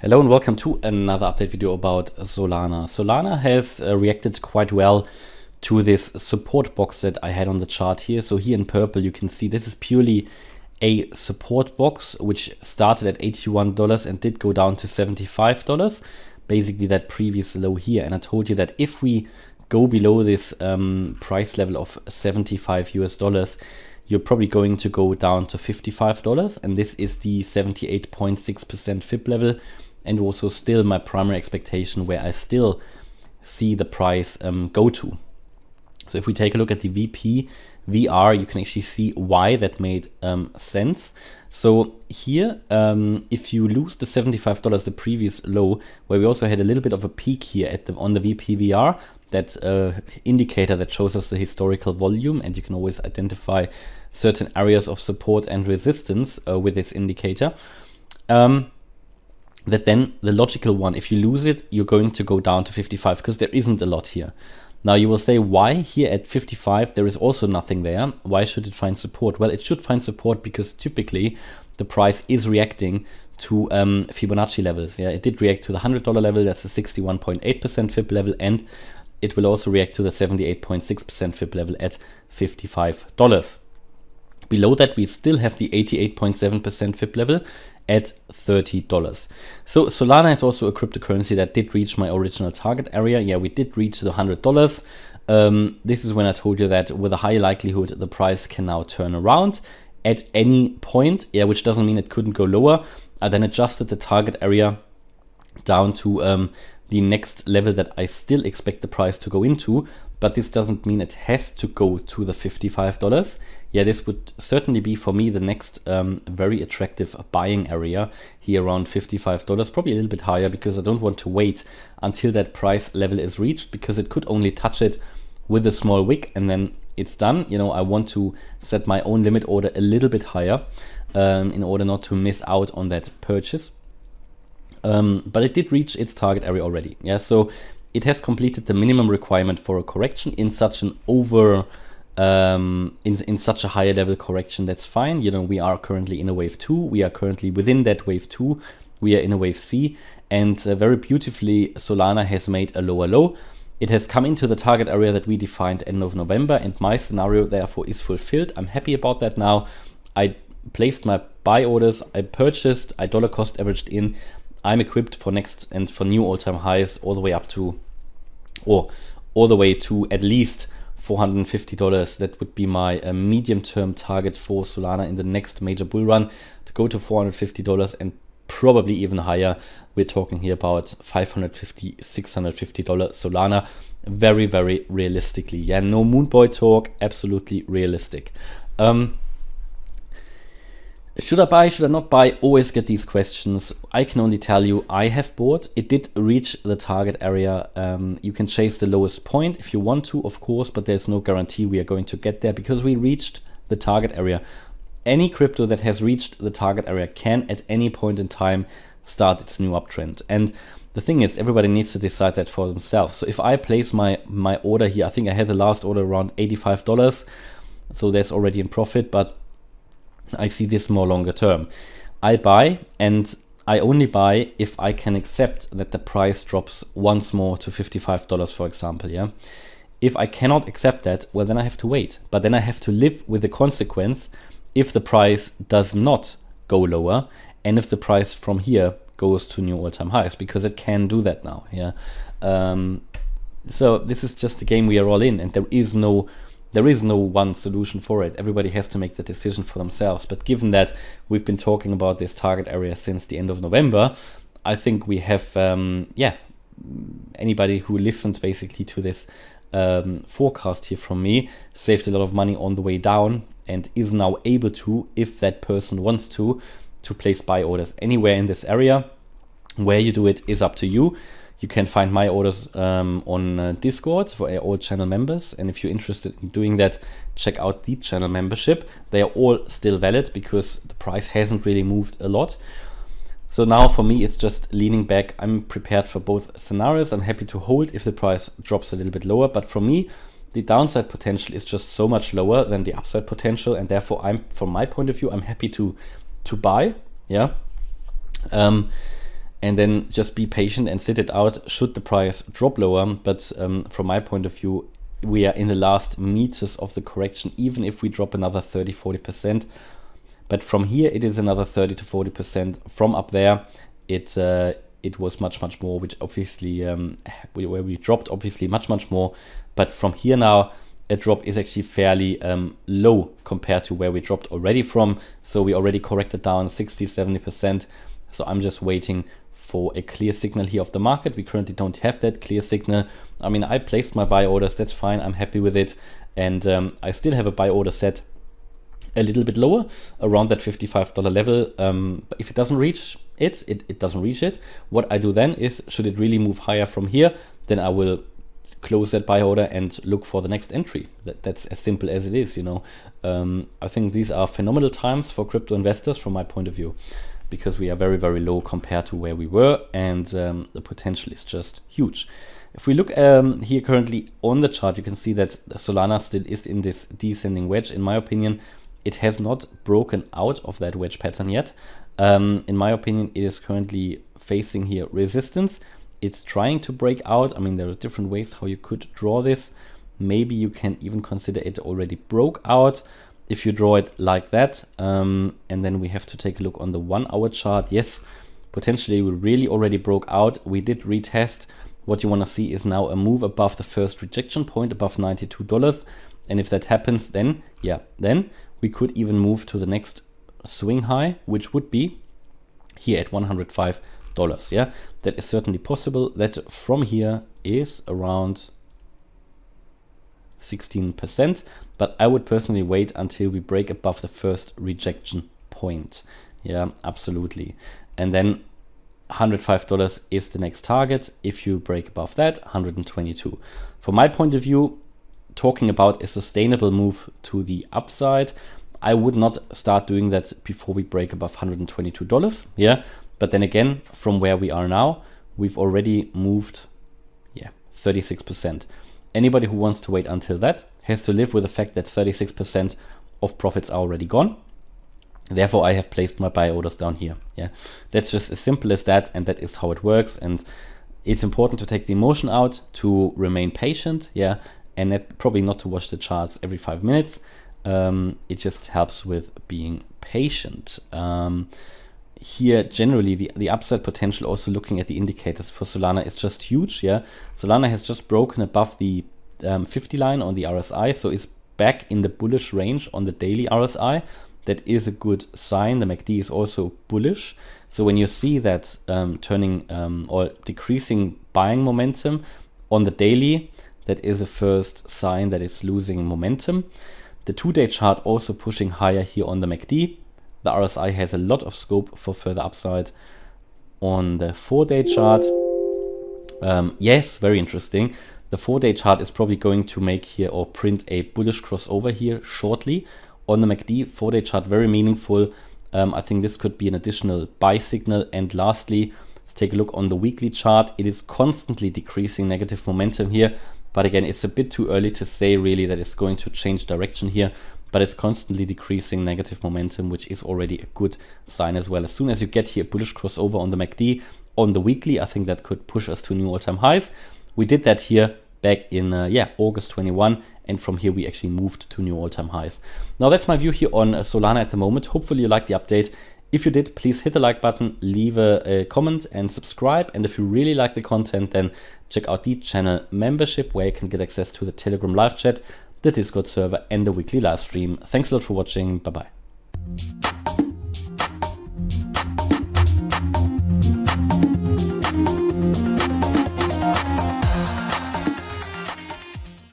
Hello and welcome to another update video about Solana. Solana has reacted quite well to this support box that I had on the chart here. So here in purple you can see this is purely a support box which started at $81 and did go down to $75, basically that previous low here. And I told you that if we go below this price level of $75 US, you're probably going to go down to $55, and this is the 78.6% Fib level, and also still my primary expectation where I still see the price go to. So if we take a look at the VP VR, you can actually see why that made sense. So here, if you lose the $75, the previous low, where we also had a little bit of a peak here at on the VP VR, that indicator that shows us the historical volume, and you can always identify certain areas of support and resistance with this indicator. That then the logical one, if you lose it, you're going to go down to 55 because there isn't a lot here. Now you will say, why here at 55 there is also nothing there? Why should it find support? Well, it should find support because typically the price is reacting to Fibonacci levels. Yeah, it did react to the $100 level, that's the 61.8% Fib level, and it will also react to the 78.6% Fib level at $55. Below that, we still have the 88.7% Fib level at $30. So Solana is also a cryptocurrency that did reach my original target area. Yeah, we did reach the $100. This is when I told you that with a high likelihood the price can now turn around at any point. Yeah, which doesn't mean it couldn't go lower. I then adjusted the target area down to the next level that I still expect the price to go into, but this doesn't mean it has to go to the $55. Yeah, this would certainly be for me the next very attractive buying area here around $55, probably a little bit higher, because I don't want to wait until that price level is reached, because it could only touch it with a small wick and then it's done. You know, I want to set my own limit order a little bit higher in order not to miss out on that purchase. But it did reach its target area already. Yeah, so it has completed the minimum requirement for a correction in such an in such a higher level correction. That's fine. You know, we are currently in a wave 2. We are currently within that wave 2. We are in a wave C, and very beautifully Solana has made a lower low. It has come into the target area that we defined end of November, and my scenario therefore is fulfilled. I'm happy about that now. I placed my buy orders, I purchased, I dollar cost averaged in. I'm equipped for next and for new all-time highs all the way up to, or all the way to at least $450. That would be my medium-term target for Solana in the next major bull run, to go to $450 and probably even higher. We're talking here about $550, $650 Solana. Very, very realistically. Yeah, no Moonboy talk, absolutely realistic. Should I buy, should I not buy? Always get these questions. I can only tell you I have bought. It did reach the target area. You can chase the lowest point if you want to, of course, but there's no guarantee we are going to get there because we reached the target area. Any crypto that has reached the target area can at any point in time start its new uptrend. And the thing is, everybody needs to decide that for themselves. So if I place my order here, I think I had the last order around $85. So there's already in profit, but I see this more longer term. I buy, and I only buy if I can accept that the price drops once more to $55, for example. Yeah. If I cannot accept that, well, then I have to wait. But then I have to live with the consequence if the price does not go lower, and if the price from here goes to new all-time highs, because it can do that now. Yeah. So this is just a game we are all in, and there is no one solution for it. Everybody has to make the decision for themselves. But given that we've been talking about this target area since the end of November, I think we have, anybody who listened basically to this forecast here from me saved a lot of money on the way down, and is now able to, if that person wants to place buy orders anywhere in this area. Where you do it is up to you. You can find my orders on Discord for all channel members. And if you're interested in doing that, check out the channel membership. They are all still valid because the price hasn't really moved a lot. So now for me, it's just leaning back. I'm prepared for both scenarios. I'm happy to hold if the price drops a little bit lower. But for me, the downside potential is just so much lower than the upside potential. And therefore, from my point of view, I'm happy to buy. Yeah. and then just be patient and sit it out should the price drop lower. But from my point of view, we are in the last meters of the correction, even if we drop another 30-40%. But from here, it is another 30 to 40%. From up there, it was much more, which obviously, where we dropped obviously much more. But from here now, a drop is actually fairly low compared to where we dropped already from. So we already corrected down 60-70%. So I'm just waiting for a clear signal here of the market. We currently don't have that clear signal. I mean, I placed my buy orders, that's fine, I'm happy with it. And I still have a buy order set a little bit lower, around that $55 level. But if it doesn't reach it, it doesn't reach it. What I do then is, should it really move higher from here, then I will close that buy order and look for the next entry. That's as simple as it is, you know. I think these are phenomenal times for crypto investors from my point of view, because we are very low compared to where we were, and the potential is just huge. If we look here currently on the chart, you can see that Solana still is in this descending wedge. In my opinion, it has not broken out of that wedge pattern yet. In my opinion, it is currently facing here resistance. It's trying to break out. I mean, there are different ways how you could draw this. Maybe you can even consider it already broke out if you draw it like that. And then we have to take a look on the 1 hour chart. Yes, potentially we really already broke out. We did retest. What you want to see is now a move above the first rejection point, above $92. And if that happens, then yeah, then we could even move to the next swing high, which would be here at $105. Yeah, that is certainly possible. That from here is around 16%, but I would personally wait until we break above the first rejection point. Yeah, absolutely. And then $105 is the next target. If you break above that, 122. From my point of view, talking about a sustainable move to the upside, I would not start doing that before we break above $122. Yeah, but then again, from where we are now, we've already moved, yeah, 36%. Anybody who wants to wait until that has to live with the fact that 36% of profits are already gone. Therefore, I have placed my buy orders down here. Yeah, that's just as simple as that, and that is how it works. And it's important to take the emotion out, to remain patient. Yeah, and probably not to watch the charts every 5 minutes. It just helps with being patient. Here, generally, the upside potential, also looking at the indicators for Solana, is just huge. Yeah, Solana has just broken above the 50 line on the RSI, so it's back in the bullish range on the daily RSI. That is a good sign. The MACD is also bullish. So when you see that turning or decreasing buying momentum on the daily, that is a first sign that it's losing momentum. The 2-day chart also pushing higher here on the MACD. The RSI has a lot of scope for further upside. On the 4-day chart, yes, very interesting. The 4-day chart is probably going to make here or print a bullish crossover here shortly. On the MACD, 4-day chart, very meaningful. I think this could be an additional buy signal. And lastly, let's take a look on the weekly chart. It is constantly decreasing negative momentum here. But again, it's a bit too early to say really that it's going to change direction here. But it's constantly decreasing negative momentum, which is already a good sign as well. As soon as you get here a bullish crossover on the MACD, on the weekly, I think that could push us to new all-time highs. We did that here back in August 21. And from here, we actually moved to new all-time highs. Now, that's my view here on Solana at the moment. Hopefully, you liked the update. If you did, please hit the like button, leave a comment, and subscribe. And if you really like the content, then check out the channel membership, where you can get access to the Telegram live chat, the Discord server, and the weekly live stream. Thanks a lot for watching. Bye-bye.